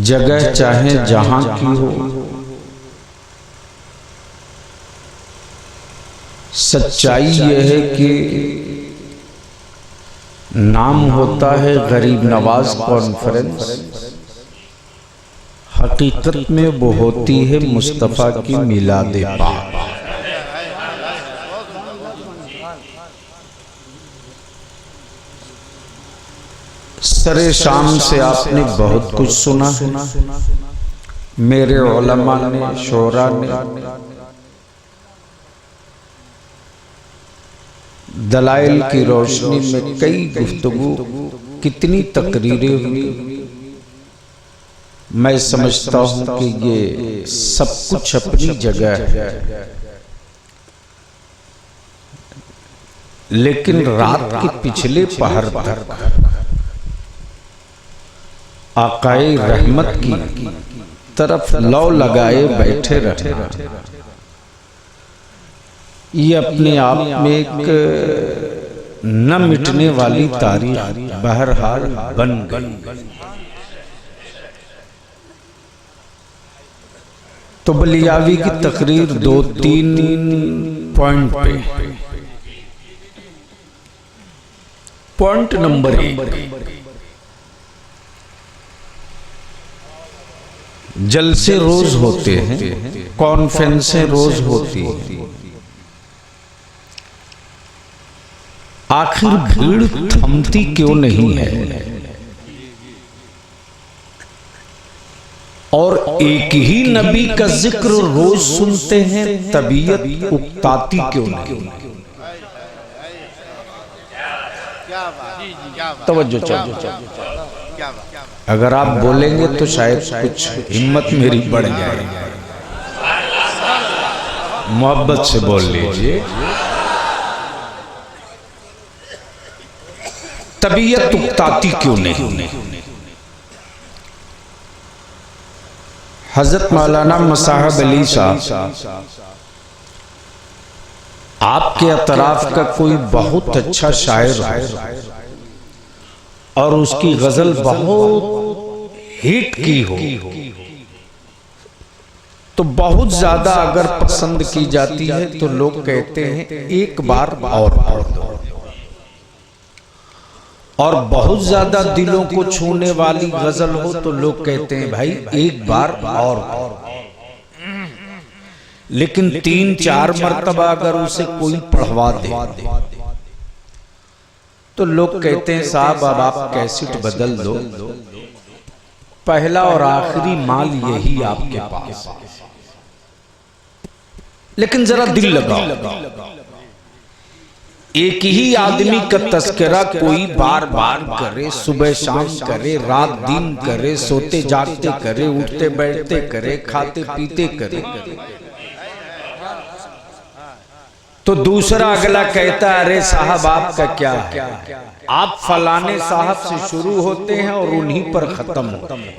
जगह चाहे जहां की हो, सच्चाई यह है कि नाम होता है गरीब नवाज कॉन्फ्रेंस, हकीकत में वो होती है मुस्तफ़ा की मिलादे पाक। सरे शाम से आपने बहुत कुछ सुना है, मेरे उलमा ने, शोरा ने, दलाइल की रोशनी में कई गुफ्तगू, कितनी तकरीरें हुई। मैं समझता हूं कि ये सब कुछ अपनी जगह है, लेकिन रात के पिछले पहर तक आकाए रहमत की तरफ लौ लगाए बैठे रहना, ये अपने आप में एक न मिटने वाली तारीख बहरहाल बन गई। तो बलियावी की तकरीर 2-3 पॉइंट पे। पॉइंट नंबर 1, जलसे रोज होते हैं, कॉन्फ्रेंसें रोज होती हैं, आखिर भीड़ थमती क्यों नहीं है? और एक ही नबी का जिक्र रोज सुनते हैं, तबीयत उकताती क्यों नहीं? तवज्जो चाहिए। अगर आप बोलेंगे तो शायद कुछ हिम्मत मेरी बढ़ जाए। मोहब्बत से बोल लीजिए। तबीयत उकताती क्यों नहीं? हजरत मौलाना मसाहब अली साहब आपके अतराफ का कोई बहुत अच्छा शायर है और उसकी गजल बहुत हिट की हो तो बहुत ज्यादा अगर पसंद की जाती है तो लोग कहते हैं एक बार और पढ़ दो, और बहुत ज्यादा दिलों को छूने वाली गजल हो तो लोग कहते हैं भाई एक बार और। लेकिन 3-4 मर्तबा अगर उसे कोई पढ़वा दे तो लोग कहते हैं साहब अब आप कैसेट बदल दो, पहला और आखिरी माल यही आपके पास। लेकिन जरा दिल लगाओ, एक ही आदमी का तस्करा कोई बार बार करे, सुबह शाम करे, रात दिन करे, सोते जागते करे, उठते बैठते करे, खाते पीते करे, तो दूसरा अगला कहता है अरे साहब आपका क्या है, आप फलाने साहब से शुरू होते हैं और उन्हीं पर खत्म होते हैं।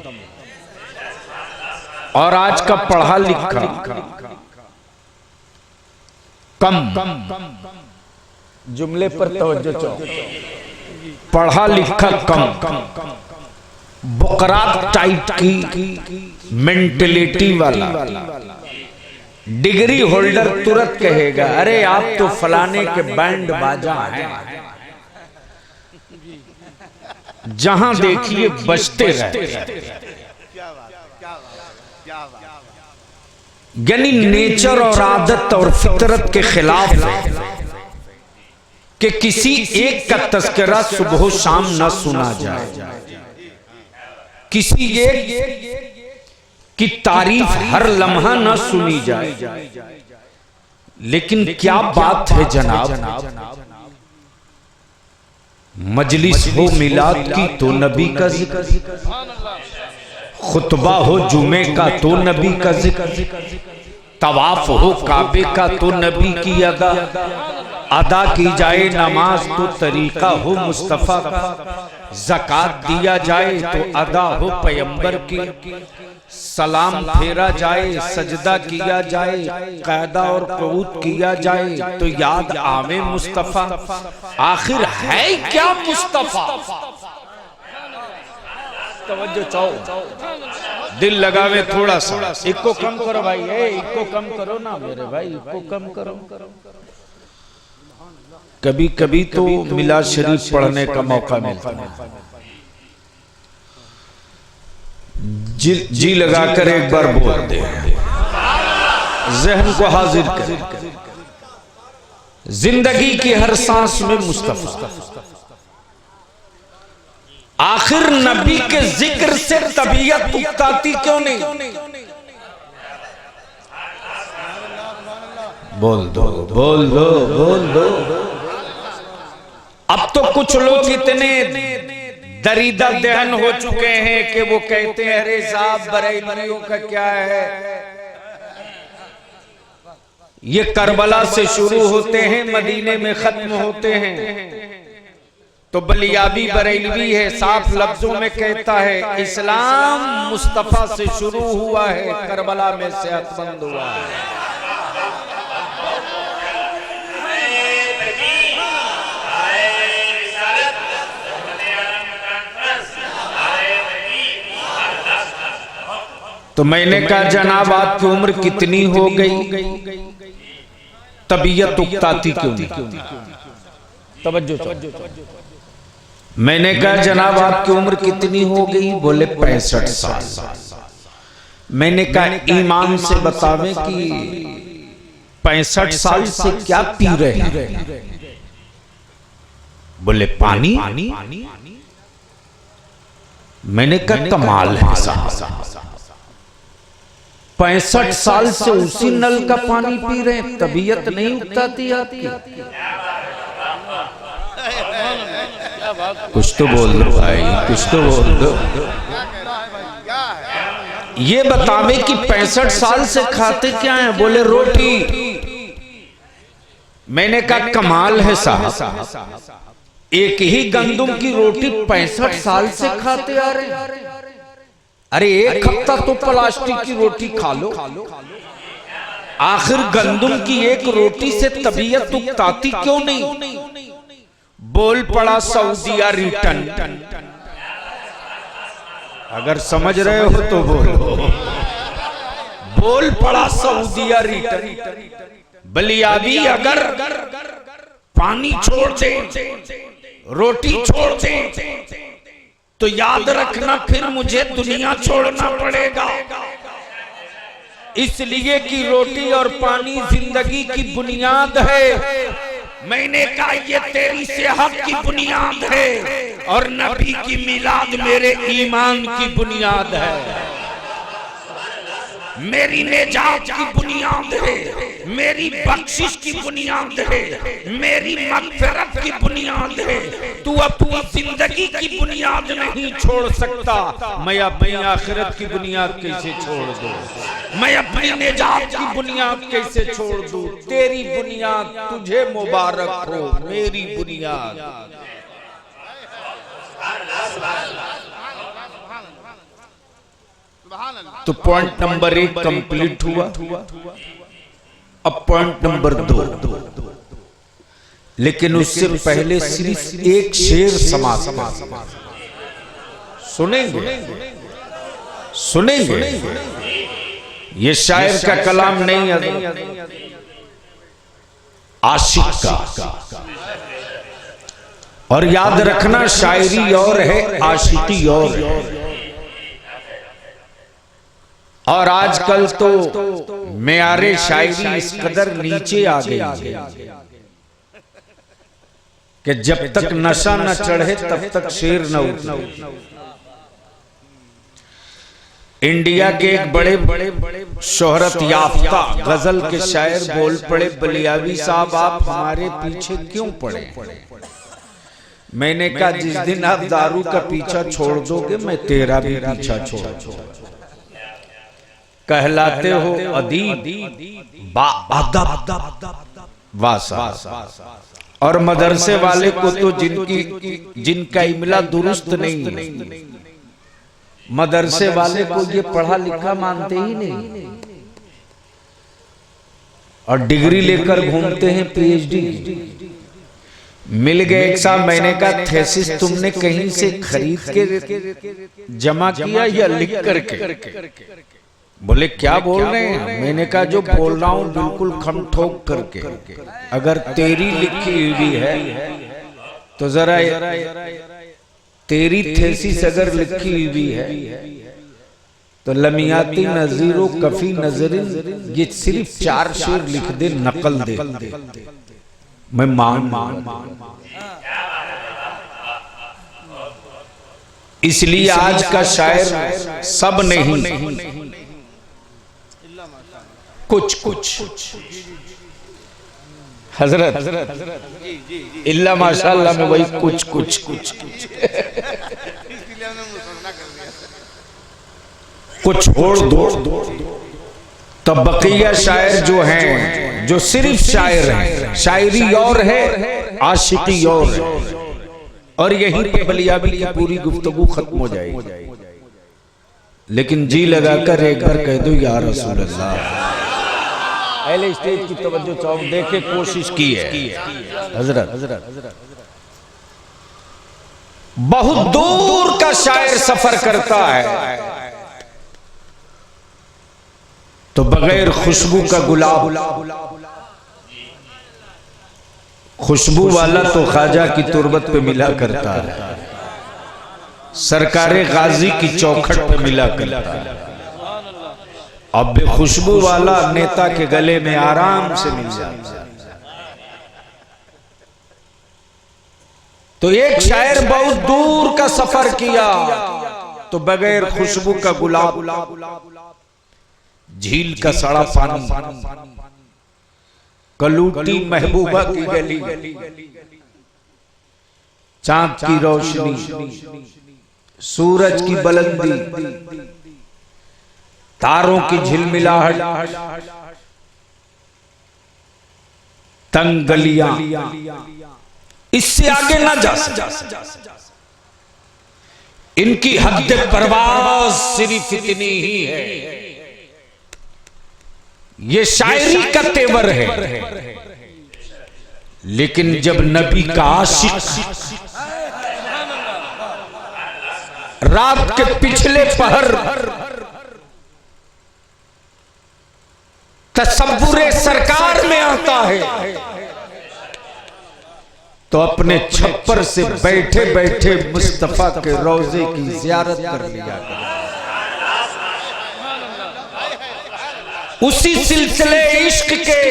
और आज का पढ़ा लिखा कम, जुमले पर तवज्जो चाहिए, पढ़ा लिखा कम, बुकरात टाइप की मेंटलिटी वाला डिग्री होल्डर तुरंत कहेगा अरे आप तो फलाने के बैंड बाजा हैं, जहां देखिए बजते रहते। यानी नेचर और आदत और फितरत के खिलाफ है कि किसी एक का तस्करा सुबह शाम न सुना जाए, किसी एक की तारीफ हर लम्हा न सुनी जाए। लेकिन क्या बात है जनाब, मजलिस हो मिलाद की तो नबी का जिक्र, खुतबा हो जुमे का तो नबी का जिक्र, तवाफ हो काबे का तो नबी की अदा की जाए नमाज तो तरीका हो मुस्तफा का, ज़कात दिया जाए तो अदा हो पैगंबर की, सलाम फेरा जाए, सजदा किया जाए, क़यादा और क़ुऊद किया जाए तो याद आवे मुस्तफा। आखिर है क्या मुस्तफा? तवज्जो चाहो। दिल लगावे थोड़ा सा। इको कम करो भाई, इको कम करो ना मेरे भाई, इको कम करो। कभी कभी तो मिलाद शरीफ पढ़ने का मौका मिलता है। जी लगाकर एक बार बोल दे, जहन को हाजिर कर। जिंदगी की हर सांस में मुस्तफा, आखिर नबी के जिक्र से तबीयत उकताती क्यों नहीं? बोल दो, बोल दो, बोल दो। अब तो कुछ लोग इतने दरीदा दहन हो चुके हैं कि वो कहते हैं अरे साहब बरेलवियों का क्या है, ये करबला से शुरू होते हैं मदीने में खत्म होते हैं। तो बलियाबी बरेलवी है, साफ लफ्जों में कहता है इस्लाम मुस्तफा से शुरू हुआ है, करबला में सेहतमंद हुआ है। तो मैंने कहा जनाब आपकी उम्र कितनी हो गई, तबीयत उकताती क्यों नहीं? तवज्जो। मैंने कहा जनाब आपकी उम्र कितनी हो गई? बोले 65 साल। मैंने कहा ईमान से बतावें कि 65 साल से क्या पी रहे हैं? बोले पानी। मैंने कहा कमाल है साहब, 65 साल से उसी नल का पानी पी रहे हैं, तबीयत नहीं उकताती आपकी? कुछ तो बोल दो भाई, कुछ तो बोल दो। ये बतावे कि 65 साल से खाते क्या हैं? बोले रोटी। मैंने कहा कमाल है साहब, एक ही गंदुम की रोटी 65 साल से खाते आ रहे हैं। अरे एक हफ्ता तो प्लास्टिक की रोटी खा लो, आखिर गंदुम की एक रोटी से तबीयत उकताती क्यों नहीं? बोल पड़ा सऊदिया रिटर्न। अगर समझ रहे हो तो बोलो। बोल पड़ा सऊदिया रिटर्न। बलियाबी अगर पानी छोड़ दे, रोटी छोड़ दे, तो याद रखना फिर मुझे दुनिया छोड़ना पड़ेगा। इसलिए कि रोटी और पानी जिंदगी की बुनियाद है। मैंने कहा ये तेरी सेहत की बुनियाद है और नबी की मिलाद मेरे ईमान की बुनियाद है, मेरी नेजात की बुनियाद है, मेरी बख्शिश की बुनियाद है, मेरी मग़फ़िरत की बुनियाद है। तू अपनी जिंदगी की बुनियाद नहीं छोड़ सकता, मैं अपनी आखिरत की बुनियाद कैसे छोड़ दूं? मैं अपनी नेजात की बुनियाद कैसे छोड़ दूं? तेरी बुनियाद तुझे मुबारक हो, मेरी बुनियाद। तो पॉइंट नंबर 1 कंप्लीट हुआ। अब पॉइंट नंबर 2, लेकिन उससे पहले सिर्फ एक शेर समाज सुनेंगे। ये शायर का कलाम नहीं है, आशिक का। और याद रखना शायरी और है, आशिकी और है। और आजकल तो मेयारे शायरी इस कदर नीचे आ गई है कि जब तक नशा न चढ़े तब तक शेर न उठे। इंडिया के एक बड़े बड़े शोहरत याफ्ता गजल के शायर बोल पड़े, बलियावी साहब आप हमारे पीछे क्यों पड़े? मैंने कहा जिस दिन आप दारू का पीछा छोड़ दोगे मैं तेरा भी पीछा छोड़ दूंगा। कहलाते हो अदीब बाअदब वासा। और मदरसे वाले को तो जिनका इमला दुरुस्त नहीं है, मदरसे वाले को ये पढ़ा लिखा मानते ही नहीं, और डिग्री लेकर घूमते हैं PhD। मिल गए एक साहब, मैंने कहा थेसिस तुमने कहीं से खरीद के जमा किया या लिख करके? बोले क्या बोल रहे हैं? मैंने कहा जो बोल रहा हूं बिल्कुल खम ठोक करके। अगर तेरी लिखी हुई है तो जरा तेरी थेसिस अगर लिखी हुई है तो लमियाती नजीरो कफी नजरिन, ये सिर्फ 4 शेर लिख दे, नकल दे, मैं मान। इसलिए आज का शायर सब नहीं, कुछ हजरत इल्ला माशाअल्लाह में वही कुछ छोड़ दो तो बकिया शायर जो हैं, जो सिर्फ शायर हैं, शायरी और है, आशिकी और है, और यहीं पे बलियाबी की पूरी गुफ्तगू खत्म हो जाएगी। लेकिन जी लगाकर एक बार कह दो या रसूल अल्लाह। पहले स्टेज की तवज्जो चाहो, देखे कोशिश की है हजरत। बहुत दूर का शायर सफर करता है तो बगैर खुशबू का गुलाब, खुशबू वाला तो ख्वाजा की तुरबत पे मिला करता है, सरकारे गाजी की चौखट पे मिला करता है। अब बेखुशबू वाला नेता के गले में आराम से मिल जाता है। तो एक शायर बहुत दूर का सफर किया तो बगैर खुशबू का गुलाब, झील का सड़ा पानी, कलूटी महबूबा की गली, चांद की रोशनी, सूरज की बुलंदी, तारों की झिलमिलाहट, तंग गलियां, इससे आगे ना जा सकते। इनकी हद परवाज सिर्फ इतनी ही है। ये शायरी का तेवर है, लेकिन जब नबी का आशिक रात के पिछले पहर तसव्वुरे सरकार में आता है तो अपने छप्पर से बैठे बैठे मुस्तफा के रोजे की ज़ियारत कर लिया करें। उसी सिलसिले इश्क के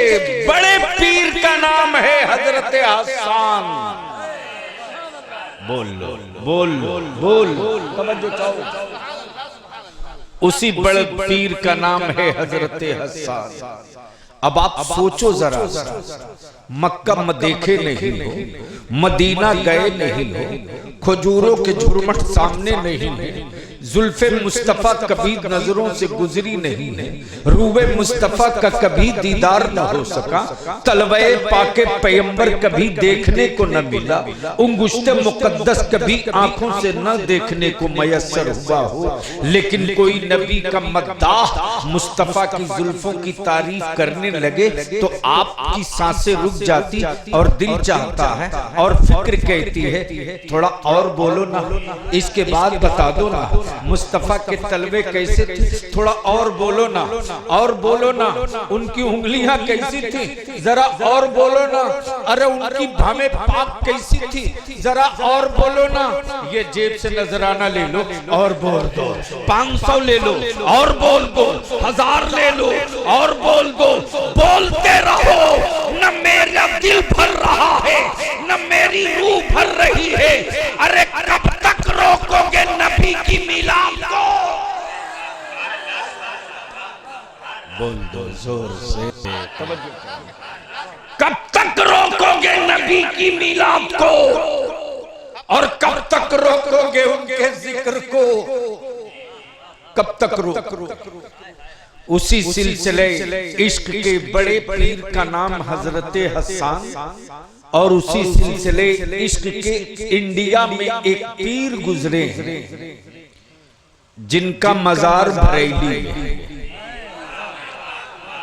बड़े पीर का नाम है हजरत हसन। बोल तवज्जो चाहो। उसी बड़े पीर का नाम है हजरत हसन। अब आप सोचो जरा, मक्का में देखे नहीं हो, मदीना गए नहीं हो, खजूरों के झुरमट सामने नहीं है, जुल्फे मुस्तफा कभी नजरों से गुजरी नहीं है, रूबे मुस्तफा का कभी दीदार न हो सका, तलवे पाके पैगंबर कभी देखने को न मिला, उंगुश्ते मुकद्दस कभी आंखों से न देखने को मयस्सर हुआ हो, लेकिन कोई नबी का मद्दाह मुस्तफा की जुल्फों की तारीफ करने लगे तो आपकी सांसें रुक जाती और दिल चाहता है और फिक्र कहती है थोड़ा और बोलो ना, इसके बाद बता दो ना मुस्तफा के तलवे कैसे थे, थोड़ा और बोलो ना, और बोलो ना, उनकी उंगलियां कैसी थी, जरा और बोलो ना, अरे उनकी भामे पाक कैसी थी, जरा और बोलो ना। ये जेब से नजराना ले लो और बोल दो, 500 ले लो और बोल दो, 1000 ले लो और बोल दो, बोलते रहो। न मेरा दिल भर रहा है न मेरी रूह भर रही है, अरे कब तक रोकोगे नबी की मिलाद को? बोल दो जोर से, कब तक रोकोगे नबी की मिलाद को और कब तक रोकोगे उनके जिक्र को? कब तक रोको? उसी सिलसिले इश्क के बड़े पीर का नाम हजरत हसन और उसी सिलसिले इश्क के इंडिया में एक पीर गुजरे जिनका मजार बरेली है।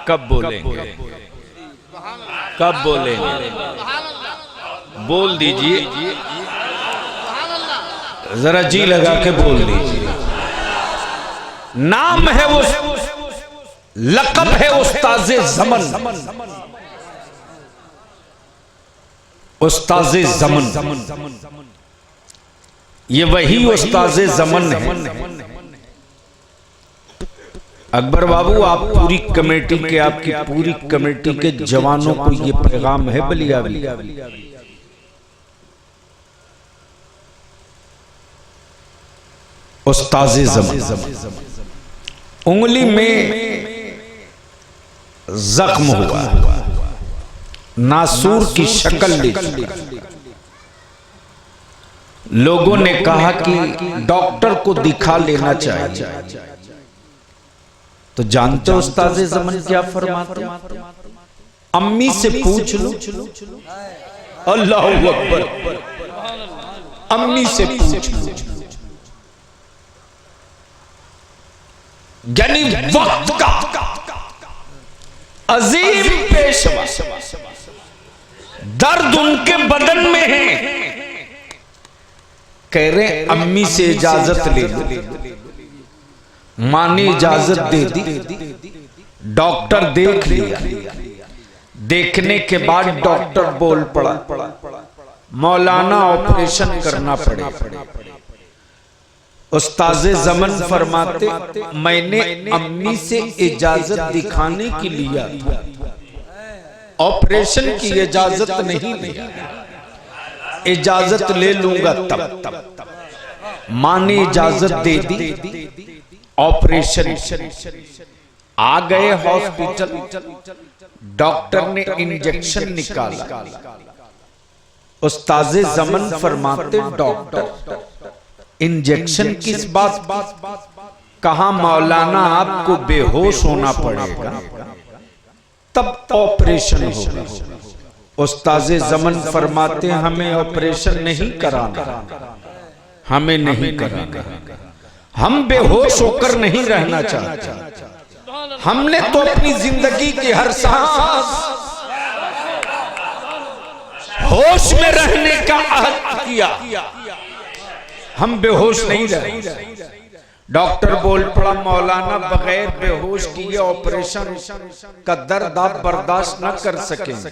कब बोलेंगे? कब बोलेंगे? बोल दीजिए, जरा जी लगा के बोल दीजिए। नाम है वो, लक़ब है उस्ताज़े ज़मन, उस्ताज़े ज़मन। ये वही उस्ताज़े ज़मन है। अकबर बाबू, आप पूरी कमेटी के, आपकी पूरी कमेटी के जवानों को ये पैगाम है बलियावी, उस्ताज़े ज़मन। उंगली में जख्म हुआ, नासूर की शक्ल ली, लोगों ने कहा कि डॉक्टर को दिखा लेना चाहिए। तो जानते हो उस्ताज़े ज़मन क्या फरमाते? अम्मी से पूछ लो। अल्लाहु अकबर, अम्मी से पूछ लो। यानी वक्त का अजीम पेशवा, दर्द उनके बदन में है। कह रहे अम्मी से इजाजत ले लो। मां ने इजाजत दे दी, डॉक्टर देख लिया। देखने के बाद डॉक्टर बोल पड़ा, मौलाना ऑपरेशन करना पड़ेगा। उस्ताज़े ज़मन फरमाते, मैंने अम्मी से इजाजत दिखाने के लिए ऑपरेशन की इजाजत नहीं ली, इजाजत ले लूंगा तब। मां ने इजाजत दे दी, ऑपरेशन आ गए हॉस्पिटल। डॉक्टर ने इंजेक्शन निकाला। उस्ताज़े ज़मन फरमाते, डॉक्टर इंजेक्शन किस बात? कहा मौलाना आपको बेहोश होना पड़ेगा तब ऑपरेशन होगा। उस्ताज़े ज़मन फरमाते, हमें ऑपरेशन नहीं कराना, हमें नहीं कराना, हम बेहोश होकर नहीं रहना चाहते। हमने तो अपनी जिंदगी की हर सांस होश में रहने का अहद किया, हम बेहोश नहीं रहे। डॉक्टर बोल पड़ा, मौलाना बगैर बेहोश किए ऑपरेशन का दर्द आप बर्दाश्त न कर सकेंगे।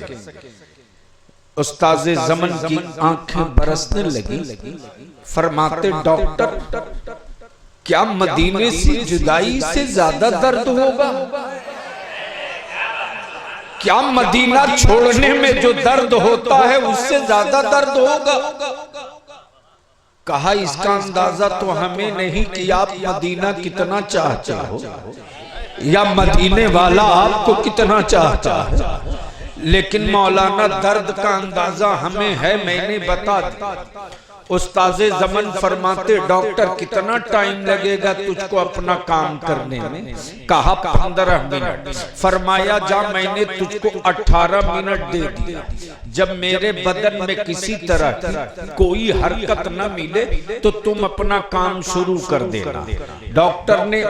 उस्ताज़े ज़मन की आंखें बरसने लगी। फरमाते, डॉक्टर क्या मदीने से जुदाई से ज्यादा दर्द होगा? क्या मदीना छोड़ने में जो दर्द होता है उससे ज्यादा दर्द होगा? कहा, इसका अंदाजा तो हमें नहीं कि आप मदीना कितना चाहते हो या मदीने वाला आपको कितना चाहता है, लेकिन मौलाना दर्द का अंदाजा हमें है, मैंने बता दिया। उस्ताज़े ज़मन फरमाते, डॉक्टर कितना टाइम लगेगा तुझको अपना काम करने में? कहा 15 मिनट। फरमाया, जा मैंने तुझको 18 मिनट दे दिया। जब मेरे बदन में किसी तरह की कोई हरकत न मिले तो तुम अपना काम शुरू कर देना। डॉक्टर ने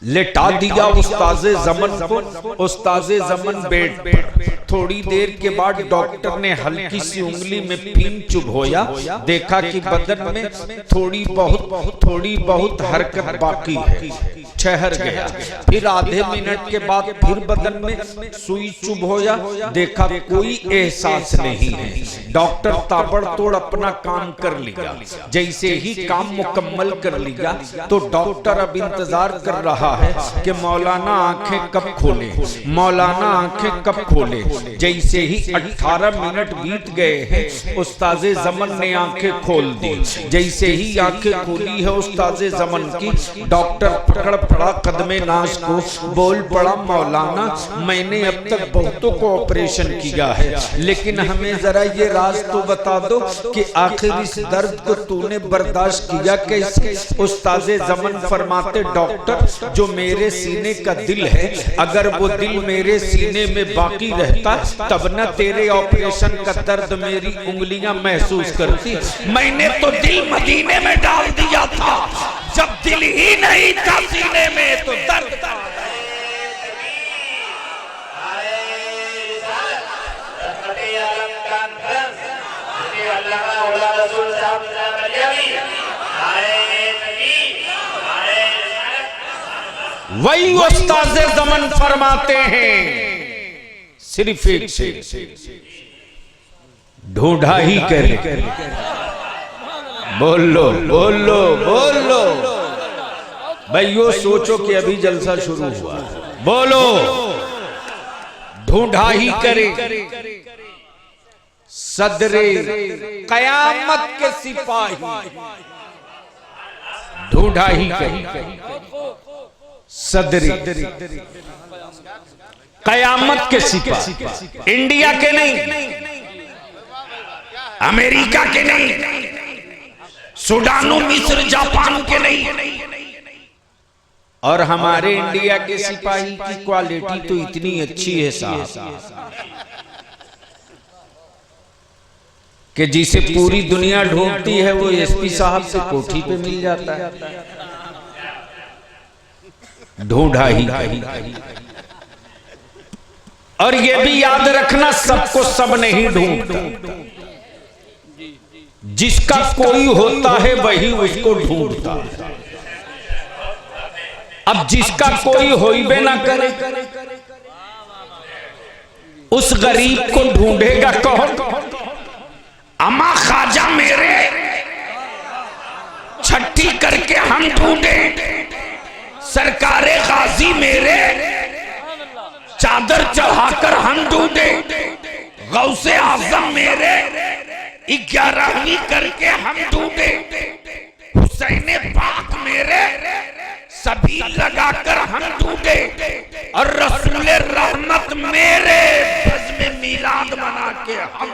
लेटा दिया उस्ताज़े ज़मन को। उस्ताज़े ज़मन बेड पर। थोड़ी देर के बाद डॉक्टर ने हल्की सी उंगली में पीन चुभोया, देखा कि बदन में थोड़ी बहुत हरकत बाकी है, ठहर गया। फिर आधे मिनट के बाद फिर बदन में सुई चुभोया, देखा कोई एहसास नहीं है। डॉक्टर ताबड़तोड़ अपना काम कर लिया। जैसे ही काम मुकम्मल कर लिया तो डॉक्टर अब इंतजार कर रहा है कि मौलाना आंखें कब खोले, मौलाना आंखें कब खोले। जैसे ही 18 मिनट बीत गए हैं, उस्ताज़े ज़मन ने आंखें खोल दी। जैसे ही आंखें खोली है उस्ताज़े ज़मन की, डॉक्टर पकड़ पड़ा कदमे नाश को, बोल पड़ा, मौलाना मैंने अब तक बहुतों को ऑपरेशन किया है, लेकिन हमें जरा ये राज तो बता दो कि आखिर इस दर्द को तूने बर्दाश्त किया कैसे? उस्ताज़े ज़मन फरमाते, डॉक्टर जो मेरे सीने का दिल है, अगर वो दिल मेरे सीने में बाकी रहता तब न तेरे ऑपरेशन का दर्द मेरी उंगलियां महसूस करती। मैंने तो दिल मदीने में डाल दिया था, जब दिल ही नहीं था सीने में तो दर्द था। वही उस्ताद ज़मन फरमाते हैं, सिर्फ एक से ढूंढा ही करे। बोलो बोलो बोलो भाई, यो सोचो कि अभी जलसा शुरू हुआ, बोलो ढूंढा ही करे। सदरे कयामत के सिपाही ढूंढा ही करे। सदरे कयामत के सिपाही, इंडिया के नहीं, अमेरिका के नहीं, सूडानो मिस्र जापान के नहीं, और हमारे इंडिया के सिपाही की क्वालिटी तो इतनी अच्छी है साहब कि जिसे पूरी दुनिया ढूंढती है वो एसपी साहब से कोठी पे मिल जाता है। ढूंढा ही। और ये भी याद रखना, सबको सब नहीं ढूंढता, जिसका कोई होता है वही उसको ढूंढता है। अब जिसका कोई होइबे ना करे, उस गरीब को ढूंढेगा कौन? अम्मा ख्वाजा मेरे छठी करके हम ढूंढे, सरकारे गाजी मेरे चादर चढ़ाकर हम ढूंढे, गौसे आजम मेरे 11वीं करके हम ढूंढे, हुसैन पाक मेरे सभी लगाकर हम ढूंढे, और रसूल रहमत मेरे बज़्म मिलाद बना के हम।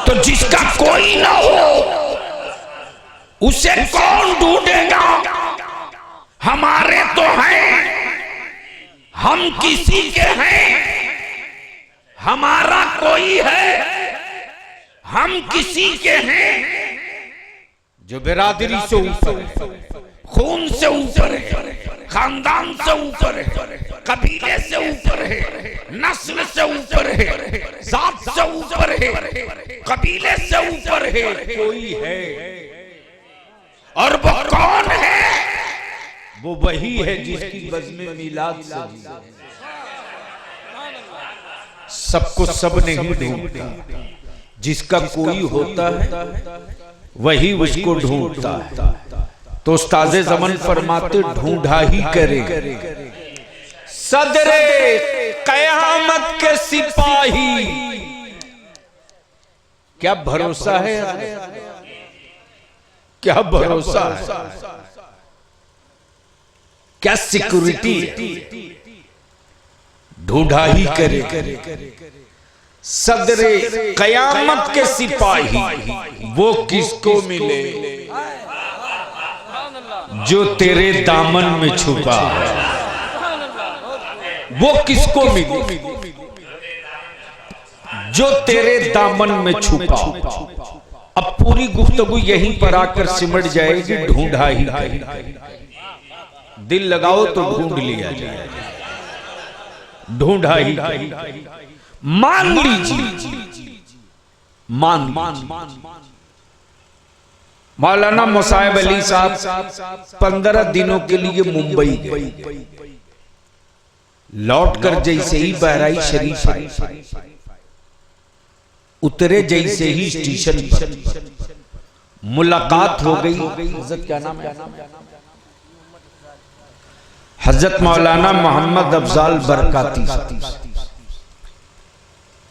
तो जिसका कोई ना हो उसे कौन ढूंढेगा? हमारे तो हैं, हम किसी के हैं, हमारा कोई है, हम किसी के हैं, जो बिरादरी से ऊपर है, खून से ऊपर है, खानदान से ऊपर है, कबीले से ऊपर है, नस्ल से ऊपर है, जात से ऊपर है, कबीले से ऊपर है, कोई है। और वो कौन है? वो वही है जिसकी बज़्म मिलाद से सबको सब नहीं ढूंढता, जिसका कोई होता है वही उसको ढूंढता है। तो उस्ताद ज़मन फरमाते ढूंढा ही करे। सदरे कयामत के सिपाही, क्या भरोसा है, क्या भरोसा है, क्या सिक्योरिटी है? ढूंढा ही करे। सदरे कयामत के सिपाही वो किसको मिले जो तेरे दामन में छुपा है? वो किसको मिले जो तेरे दामन में छुपा? अब पूरी गुफ्तगू यहीं पर आकर सिमट जाएगी। ढूंढा ही करे। दिल लगाओ तो ढूंढ लिया जाए। ढूंढा ही मान लीजिए, मान मौलाना मुसाहिब अली साहब 15 दिनों के लिए मुंबई गए। लौटकर जैसे ही बहराई शरीफ आए, उतरे जैसे ही स्टेशन पर मुलाकात हो गई। हजरत क्या नाम है? हजरत मौलाना मोहम्मद अफजाल बरकाती।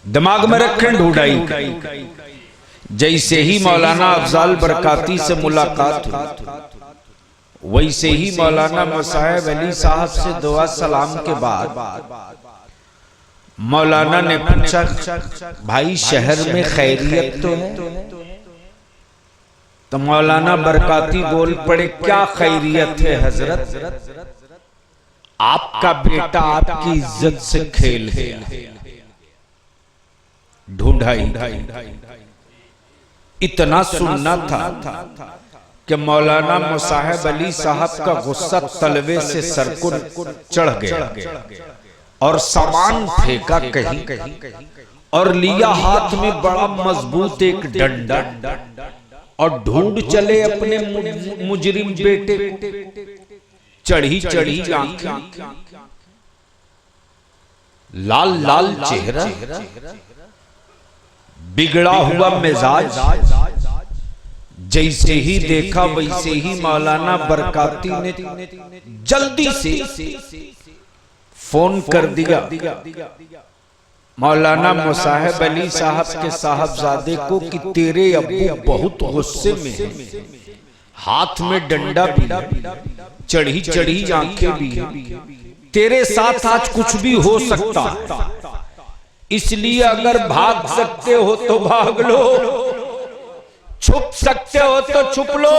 दिमाग में रखें ढूंढाई। जैसे ही मौलाना अफजाल बरकाती से मुलाकात हुई, वैसे ही मौलाना मुसाहिब अली साहब से दुआ सलाम के बाद मौलाना ने पूछा, भाई शहर में खैरियत तो है? तो मौलाना बरकाती बोल पड़े, क्या खैरियत है हजरत, आपका बेटा आपकी इज्जत से खेल है। ढूंढाई। इतना सुनना था कि मौलाना मुसाहिब अली साहब का गुस्सा तलवे से सर को चढ़ गया। और सामान फेंका कहीं और लिया हाथ में बड़ा मजबूत एक डंडा और ढूंढ चले अपने मुजरिम बेटे को। चढ़ी चढ़ी आंखें, लाल लाल चेहरा, बिगड़ा हुआ मिजाज, जैसे ही देखा वैसे ही मौलाना बरकाती ने जल्दी से फोन कर दिया मौलाना मुसाहिब अली साहब के साहबजादे को कि तेरे अब्बू बहुत गुस्से में हैं, हाथ में डंडा भी, चढ़ी चढ़ी आंखें भी, तेरे साथ आज कुछ भी हो सकता है, इसलिए अगर भाग सकते हो तो भाग लो, छुप सकते हो तो छुप लो।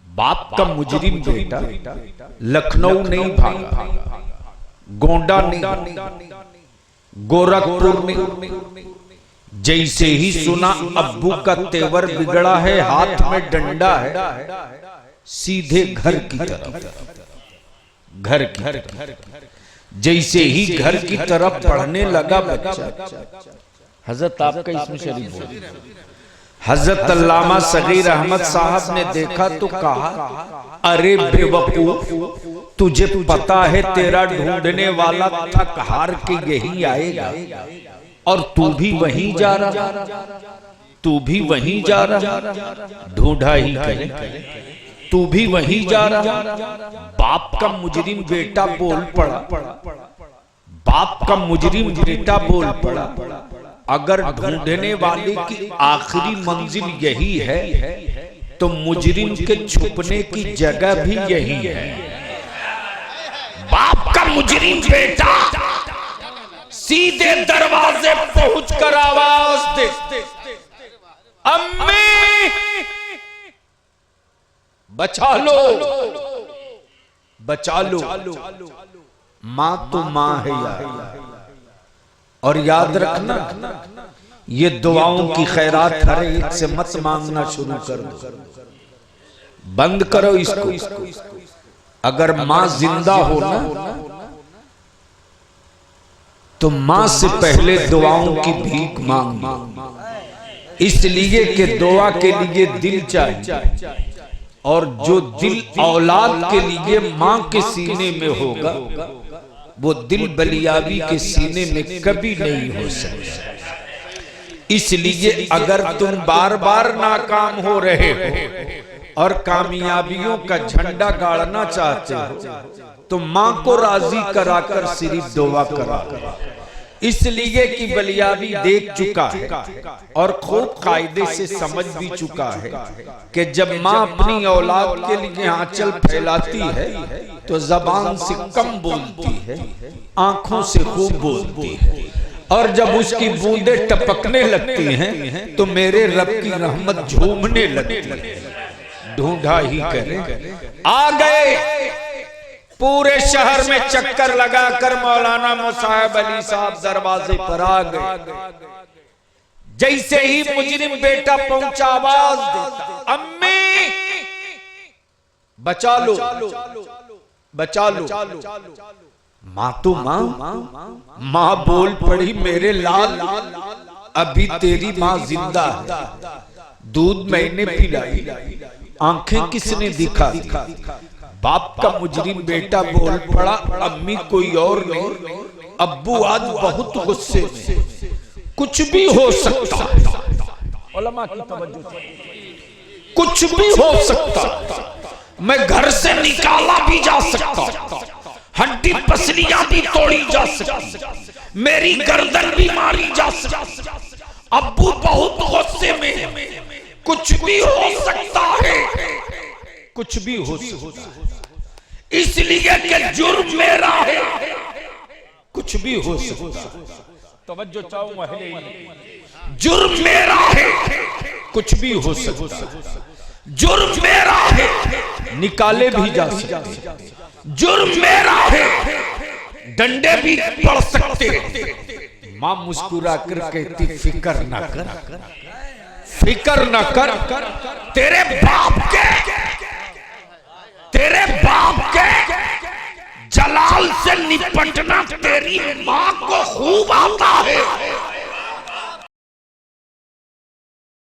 बाप का मुजरिम बेटा लखनऊ नहीं भागा, गोंडा नहीं, गोरखपुर नहीं, जैसे ही सुना अब्बू का तेवर बिगड़ा है, हाथ में डंडा है, सीधे घर की तरफ, घर जैसे ही घर की तरफ पढ़ने लगा बच्चा। हजरत आपका इसमें शरीफ बोल, हजरत अल्लामा सगीर अहमद साहब ने देखा तो कहा, अरे बेवकूफ, तुझे पता है तेरा ढूंढने वाला थक हार के यही आएगा और तू भी वहीं जा रहा, तू भी वहीं जा रहा, ढूंढा ही करे, तू भी वहीं जा रहा। बाप का मुजरिम बेटा बोल पड़ा, बाप का मुजरिम बेटा बोल पड़ा, अगर ढूंढने वाले की आखिरी मंजिल यही है तो मुजरिम के छुपने की जगह भी यही है। बाप का मुजरिम बेटा सीधे दरवाजे पहुंचकर आवाज दे, अम्मी बचा लो, बचा लो। मां तो मां है यार, और याद रखना ये दुआओं की खैरात हर एक से मत मांगना शुरू कर दो, बंद करो इसको। अगर मां जिंदा हो ना तो मां से पहले दुआओं की भीख मांगना, इसलिए कि दुआ के लिए दिल चाहिए, और जो दिल औलाद के लिए मां के सीने में होगा वो दिल बलियाबी के सीने में कभी नहीं हो सकता। इसलिए अगर तुम बार बार नाकाम हो रहे हो और कामयाबियों का झंडा गाड़ना चाहते हो तो मां को राजी कराकर सिर्फ दुआ करा, इसलिए कि बलियाबी देख चुका है और खूब कायदे से समझ भी चुका है कि जब मां अपनी औलाद के लिए आंचल फैलाती है तो जबान से कम बोलती है, आंखों से खूब बोलती है, और जब उसकी बूंदें टपकने लगती हैं तो मेरे रब की रहमत झूमने लगती है। ढूंढा ही करे, आ गए, पूरे शहर में चक्कर लगाकर मौलाना मुसाहिब अली साहब दरवाजे पर आ गए। जैसे ही मुजरिम बेटा पहुंचा आवाज देता, अम्मी बचा लो, बचा लो। मां तो मां बोल पड़ी, मेरे लाल अभी तेरी मां जिंदा है, दूध मैंने पिलाई, आंखें किसने दिखाई। बाप का मुजरिम बेटा बोल पड़ा, अम्मी कोई और नहीं, अब्बू आज बहुत गुस्से में, कुछ भी हो सकता, उलमा की तवज्जो, कुछ भी हो सकता, मैं घर से निकाला भी जा सकता, हड्डी पसलियां भी तोड़ी जा सकती, मेरी गर्दन भी मारी जा सकती, अब्बू बहुत गुस्से में, कुछ भी हो सकता है, कुछ भी हो सकता है, इसलिए कि जुर्म मेरा है, कुछ भी हो सकता है। तवज्जो चाहूं महले, जुर्म मेरा है, कुछ भी हो सकता है, जुर्म मेरा है, निकाले भी जा सकते, जुर्म मेरा है, डंडे भी पड़ सकते। मां मुस्कुरा कर कहती, फिक्र ना कर, फिक्र न कर, तेरे बाप के जलाल से निपटना तेरी माँ को खूब आता है।